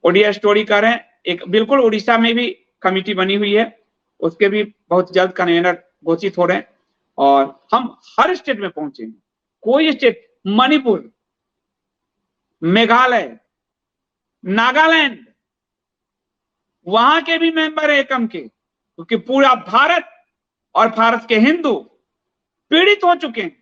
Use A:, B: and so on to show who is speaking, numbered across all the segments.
A: Odia story कर रहे हैं, एक बिल्कुल उड़ीसा में भी कमिटी बनी हुई है, उसके भी बहुत जल्द कन्वीनर घोषित हो रहे हैं और हम हर स्टेट में पहुंचेंगे। कोई स्टेट, मणिपुर, मेघालय, नागालैंड, वहां के भी मेंबर है एकम के, क्योंकि पूरा भारत और भारत के हिंदू पीड़ित हो चुके हैं।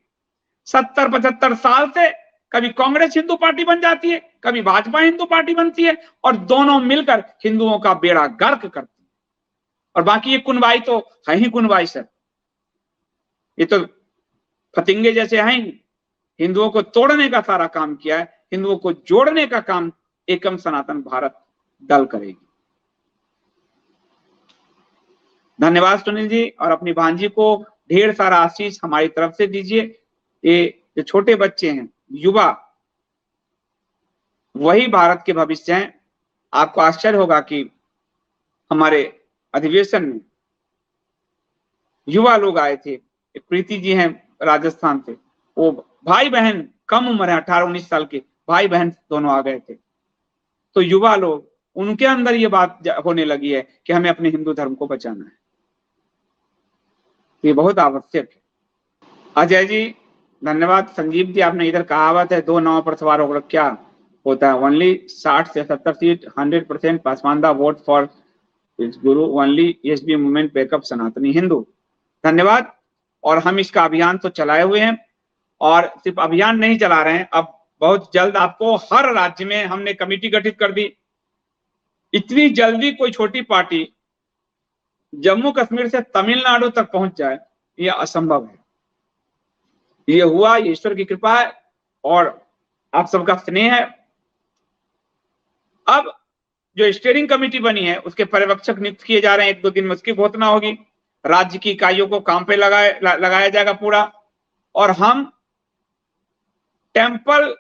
A: 70-75 साल से कभी कांग्रेस हिंदू पार्टी बन जाती है, कभी भाजपा हिंदू पार्टी बनती है और दोनों मिलकर हिंदुओं का बेड़ा गर्क करती है। और बाकी ये कुनवाई तो है ही कुनवाई सर, ये तो फतिंगे जैसे हैं ही। हिंदुओं को तोड़ने का सारा काम किया है, हिंदुओं को जोड़ने का काम एकम सनातन भारत दल करेगी। धन्यवाद सुनील जी, और अपनी भांजी को ढेर सारा आशीष हमारी तरफ से दीजिए। ये जो छोटे बच्चे हैं, युवा, वही भारत के भविष्य हैं। आपको आश्चर्य होगा कि हमारे अधिवेशन में युवा लोग आए थे, एक प्रीति जी हैं राजस्थान से, वो भाई बहन कम उम्र है, 18-19 साल के भाई बहन दोनों आ गए थे। तो युवा लोग, उनके अंदर ये बात होने लगी है कि हमें अपने हिंदू धर्म को बचाना है, ये बहुत आवश्यक है। अजय जी धन्यवाद। संजीव जी, आपने इधर कहावत है, 2 नाव पर सवार होकर क्या होता है, ओनली 60 से 70 seat, 100% Paswan vote for Guru, only SB movement backup सनातनी हिंदू। धन्यवाद। और हम इसका अभियान तो चलाए हुए हैं, और सिर्फ अभियान नहीं चला रहे हैं, अब बहुत जल्द आपको हर राज्य में हमने कमेटी गठित कर दी। इतनी जल्दी कोई छोटी पार्टी जम्मू कश्मीर से तमिलनाडु तक पहुंच जाए, यह असंभव है। ये हुआ, ये ईश्वर की कृपा है और आप सबका स्नेह है। अब जो स्टीयरिंग कमेटी बनी है, उसके पर्यवेक्षक नियुक्त किए जा रहे हैं, 1-2 दिन में उसकी घोषणा होगी। राज्य की इकाइयों को काम पे लगाया जाएगा पूरा, और हम टेम्पल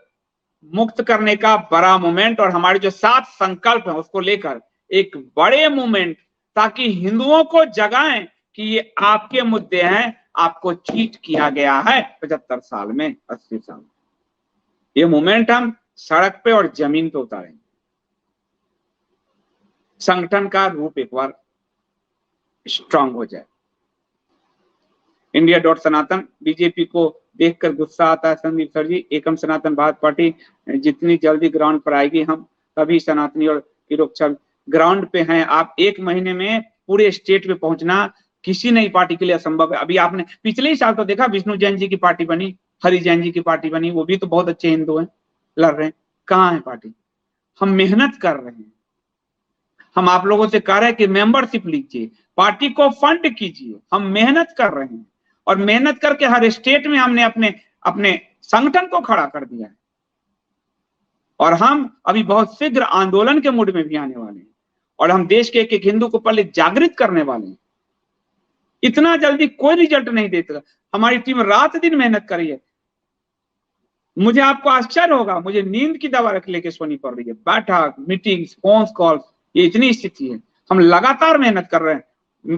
A: मुक्त करने का बड़ा मूवमेंट और हमारे जो 7 संकल्प हैं उसको लेकर एक बड़े मूवमेंट, ताकि हिंदुओं को जगाएं कि ये आपके मुद्दे हैं, आपको चीट किया गया है 75 साल में, 80 साल में। ये मूवमेंट हम सड़क पे और जमीन पे उतारेंगे। संगठन का रूप एक बार स्ट्रांग हो जाए। India.Sanatan, बीजेपी को देखकर गुस्सा आता है संदीप सर जी। एकम सनातन भारत पार्टी जितनी जल्दी ग्राउंड पर आएगी, हम सभी सनातनी और निरक्षर ग्राउंड पे हैं। आप 1 महीने में पूरे स्टेट में पहुंचना किसी नई पार्टी के लिए असंभव है। अभी आपने पिछले ही साल तो देखा, विष्णु जैन जी की पार्टी बनी, हरि जैन जी की पार्टी बनी, वो भी तो बहुत अच्छे हिंदू हैं, लड़ रहे हैं। कहाँ है पार्टी? हम मेहनत कर रहे हैं, हम आप लोगों से कह रहे हैं कि मेंबरशिप लीजिए, पार्टी को फंड कीजिए। हम मेहनत कर रहे हैं और मेहनत करके हर स्टेट में हमने अपने अपने संगठन को खड़ा कर दिया है, और हम अभी बहुत शीघ्र आंदोलन के मूड में भी आने वाले हैं, और हम देश के एक हिंदू को पहले जागृत करने वाले हैं। इतना जल्दी कोई रिजल्ट नहीं देता। हमारी टीम रात दिन मेहनत कर रही है। मुझे आपको आश्चर्य होगा, मुझे नींद की दवा रख लेके सोनी पड़ रही है। बैठक, मीटिंग्स, फोन कॉल, ये इतनी स्थिति है। हम लगातार मेहनत कर रहे हैं,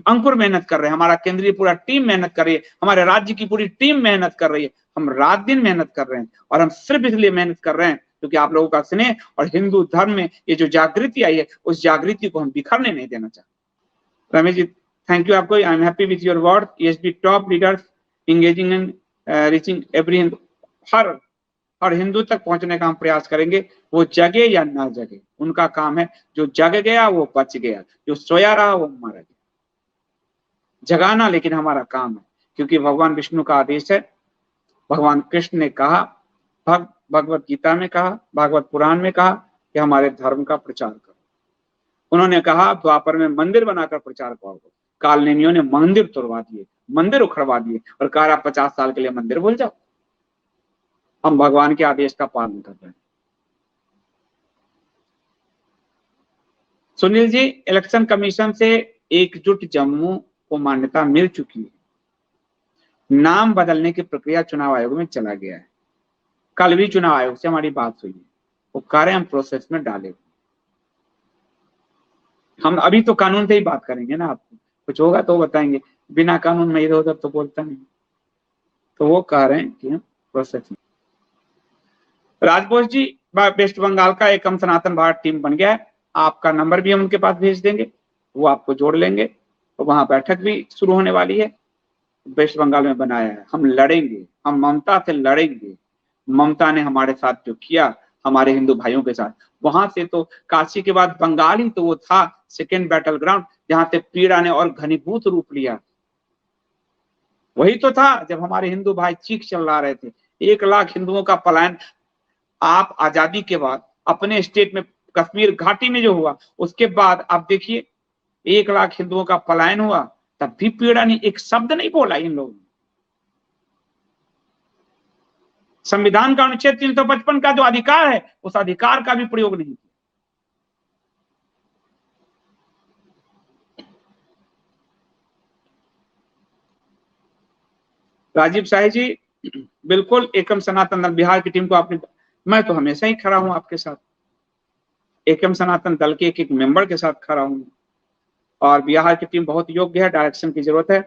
A: अंकुर मेहनत कर रहे हैं, हमारा केंद्रीय पूरा टीम मेहनत कर रही है, हमारे राज्य की पूरी टीम मेहनत कर रही है। हम रात दिन मेहनत कर रहे हैं, और हम सिर्फ इसलिए मेहनत कर रहे हैं क्योंकि आप लोगों का स्नेह और हिंदू धर्म में ये जो जागृति आई है, उस जागृति को हम बिखरने नहीं देना चाहते। रमेश जी थैंक यू आपको। I am happy with your word. SB top leaders engaging in reaching every Hindu, हर हिंदू तक पहुंचने का हम प्रयास करेंगे। वो जगे या ना जगे, उनका काम है। जो जग गया वो बच गया, जो सोया रहा वो मर गया। जगाना लेकिन हमारा काम है, क्योंकि भगवान विष्णु का आदेश है। भगवान कृष्ण ने कहा, भगवत गीता में कहा, भागवत पुराण में कहा कि हमारे धर्म का प्रचार करो। उन्होंने कहा द्वापर में मंदिर बनाकर प्रचार करो। कालनेमियों ने मंदिर तोड़वा दिए, मंदिर उखड़वा दिए, और कहा 50 साल के लिए मंदिर भूल जाओ। हम भगवान के आदेश का पालन कर रहे हैं। सुनील जी, इलेक्शन कमीशन से एकजुट जम्मू को मान्यता मिल चुकी है। नाम बदलने की प्रक्रिया चुनाव आयोग में चला गया है। कल भी चुनाव आयोग से हमारी बात हुई है, वो कह रहे हैं हम प्रोसेस में डाले। हम अभी तो कानून से ही बात करेंगे ना, आपको कुछ होगा तो बताएंगे, बिना कानून में इधर उधर तो बोलता नहीं। तो वो कह रहे हैं कि हम प्रोसेस में। राजबोस जी, वेस्ट बंगाल का एकम सनातन भारत टीम बन गया है। आपका नंबर भी हम उनके पास भेज देंगे, वो आपको जोड़ लेंगे। तो वहां बैठक भी शुरू होने वाली है, वेस्ट बंगाल में बनाया है। हम लड़ेंगे, हम ममता से लड़ेंगे। ममता ने हमारे साथ जो किया हमारे हिंदू भाइयों के साथ, वहां से तो काशी के बाद बंगाल ही तो वो था सेकेंड बैटल ग्राउंड, जहां से पीड़ा ने और घनीभूत रूप लिया। वही तो था जब हमारे हिंदू भाई चीख चिल्ला रहे थे। 1 लाख हिंदुओं का पलायन आप आजादी के बाद अपने स्टेट में कश्मीर घाटी में जो हुआ, उसके बाद आप देखिए 1 लाख हिंदुओं का पलायन हुआ, तब भी पीड़ा ने एक शब्द नहीं बोला इन लोगों ने। संविधान का अनुच्छेद 355 का जो अधिकार है, उस अधिकार का भी प्रयोग नहीं किया। राजीव शाही जी, बिल्कुल एकम सनातन दल बिहार की टीम को आपने, मैं तो हमेशा ही खड़ा हूं आपके साथ, एकम सनातन दल के एक एक मेंबर के साथ खड़ा हूं। और बिहार की टीम बहुत योग्य है, डायरेक्शन की जरूरत है।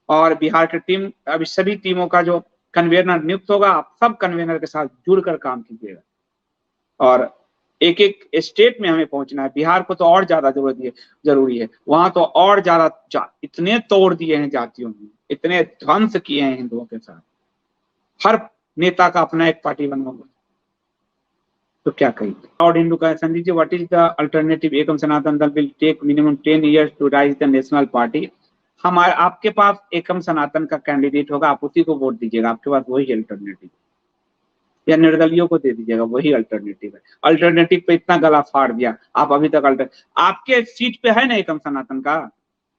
A: और बिहार की टीम, अभी सभी टीमों का जो कन्वेनर नियुक्त होगा, आप सब कन्वेनर के साथ जुड़कर काम कीजिएगा। और एक एक स्टेट में हमें पहुंचना है। बिहार को तो और ज्यादा जरूरी है, वहां तो और ज्यादा इतने तोड़ दिए हैं जातियों ने, इतने ध्वंस किए हैं हिंदुओं के साथ। हर नेता का अपना एक पार्टी बना हुआ, तो क्या कहेंगे। और हिंदू का Sanjay ji, what is the alternative? Ekam Sanatan Dal will take minimum 10 years to rise the national party. हमारे आपके पास एकम सनातन का कैंडिडेट होगा, आप उसी को वोट दीजिएगा, आपके पास वही अल्टरनेटिव, या निर्दलियों को दे दीजिएगा, वही अल्टरनेटिव है। अल्टरनेटिव पे इतना गला फाड़ दिया आप, अभी तक आपके सीट पे है ना एकम सनातन का,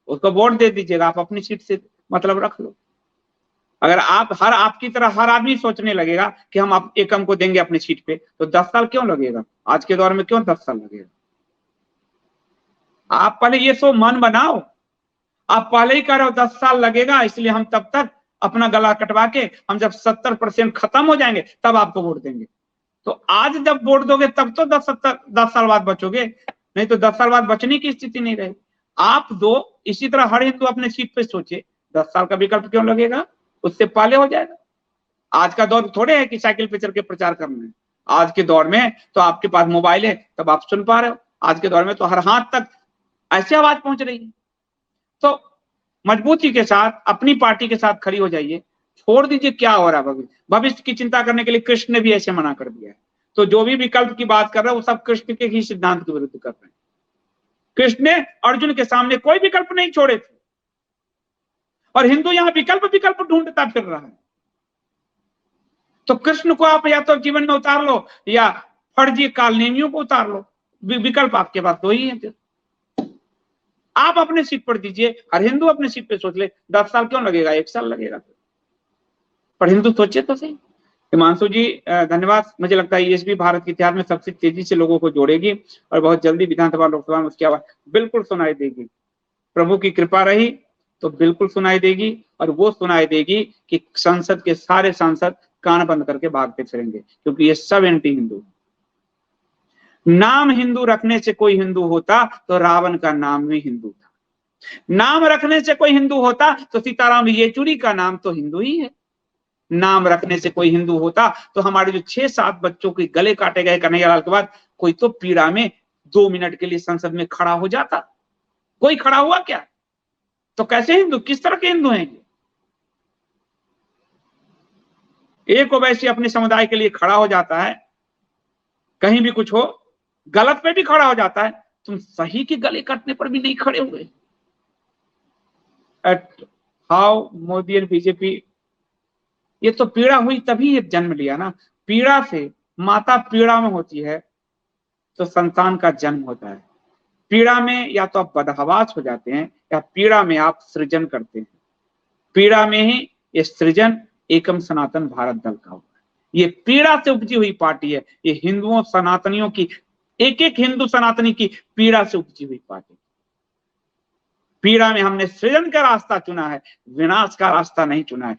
A: उसको वोट दे दीजिएगा, आप अपनी सीट से मतलब रख लो। अगर आप आपकी तरह हर आदमी सोचने लगेगा कि हम आप एकम को देंगे अपनी सीट पे, तो 10 साल क्यों लगेगा? आज के दौर में क्यों 10 साल लगेगा? आप पहले ये सो मन बनाओ, आप पहले ही कह रहे हो 10 साल लगेगा, इसलिए हम तब तक अपना गला कटवा के, हम जब 70% खत्म हो जाएंगे तब आपको वोट देंगे। तो आज जब वोट दोगे तब तो 10 साल बाद बचोगे, नहीं तो 10 साल बाद बचने की स्थिति नहीं रहेगी। आप दो, इसी तरह हर हिंदू अपने सीट पे सोचे, 10 साल का विकल्प क्यों लगेगा, उससे पहले हो जाएगा। आज का दौर थोड़े है कि साइकिल पे चल के प्रचार करना है। आज के दौर में तो आपके पास मोबाइल है, तब आप सुन पा रहे हो। आज के दौर में तो हर हाथ तक ऐसी आवाज पहुंच रही है। तो मजबूती के साथ अपनी पार्टी के साथ खड़ी हो जाइए, छोड़ दीजिए क्या हो रहा है। भविष्य की चिंता करने के लिए कृष्ण ने भी ऐसे मना कर दिया है। तो जो भी विकल्प की बात कर रहे हैं वो सब कृष्ण के ही सिद्धांत के विरुद्ध कर रहे हैं। कृष्ण ने अर्जुन के सामने कोई विकल्प नहीं छोड़े थे, और हिंदू यहां विकल्प ढूंढता फिर रहा है। तो कृष्ण को आप या तो जीवन में उतार लो, या फर्जी कालनेमियों को उतार लो, विकल्प आपके पास दो ही है। आप अपने सीट पर दीजिए, हर हिंदू अपने सीट पे सोच ले। 10 साल क्यों लगेगा, 1 साल लगेगा। पर हिंदू सोचे तो सही। हिमांशु जी धन्यवाद। मुझे लगता है ईएसपी भारत के इतिहास में सबसे तेजी से लोगों को जोड़ेगी, और बहुत जल्दी विधानसभा लोकसभा में उसकी आवाज बिल्कुल सुनाई देगी। प्रभु की कृपा रही तो बिल्कुल सुनाई देगी, और वो सुनाई देगी कि संसद के सारे सांसद कान बंद करके भागते फिरेंगे, क्योंकि ये सब एंटी हिंदू। नाम हिंदू रखने से कोई हिंदू होता तो रावण का नाम भी हिंदू था। नाम रखने से कोई हिंदू होता तो सीताराम येचुरी का नाम तो हिंदू ही है। नाम रखने से कोई हिंदू होता तो हमारे जो 6-7 बच्चों के गले काटे गए कन्हैयालाल के बाद, कोई तो पीड़ा में 2 मिनट के लिए संसद में खड़ा हो जाता। कोई खड़ा हुआ क्या? तो कैसे हिंदू, किस तरह के हिंदू हैं? एक ओवैसी अपने समुदाय के लिए खड़ा हो जाता है, कहीं भी कुछ हो, गलत पे भी खड़ा हो जाता है, तुम सही के गले काटने पर भी नहीं खड़े हुए। At how Modi and BJP, ये तो पीड़ा हुई तभी ये जन्म लिया ना। पीड़ा से, माता पीड़ा में होती है तो संतान का जन्म होता है। पीड़ा में या तो आप बदहवास हो जाते हैं, या पीड़ा में आप सृजन करते हैं। पीड़ा में ही ये सृजन एकम सनातन भारत दल का हुआ है। ये पीड़ा से उपजी हुई पार्टी है। ये हिंदुओं सनातनियों की, एक एक हिंदू सनातनी की पीड़ा से उपजी हुई पार्टी। पीड़ा में हमने सृजन का रास्ता चुना है, विनाश का रास्ता नहीं चुना है।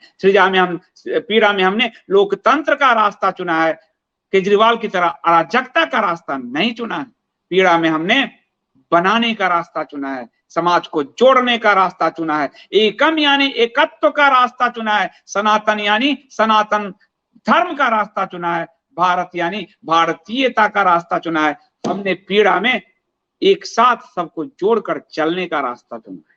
A: पीड़ा में हमने लोकतंत्र का रास्ता चुना है, केजरीवाल की तरह अराजकता का रास्ता नहीं चुना है। पीड़ा में हमने बनाने का रास्ता चुना है, समाज को जोड़ने का रास्ता चुना है, एकम यानी एकत्व का रास्ता चुना है, सनातन यानी सनातन धर्म का रास्ता चुना है, भारत यानी भारतीयता का रास्ता चुना है। हमने पीड़ा में एक साथ सबको जोड़कर चलने का रास्ता चुना है।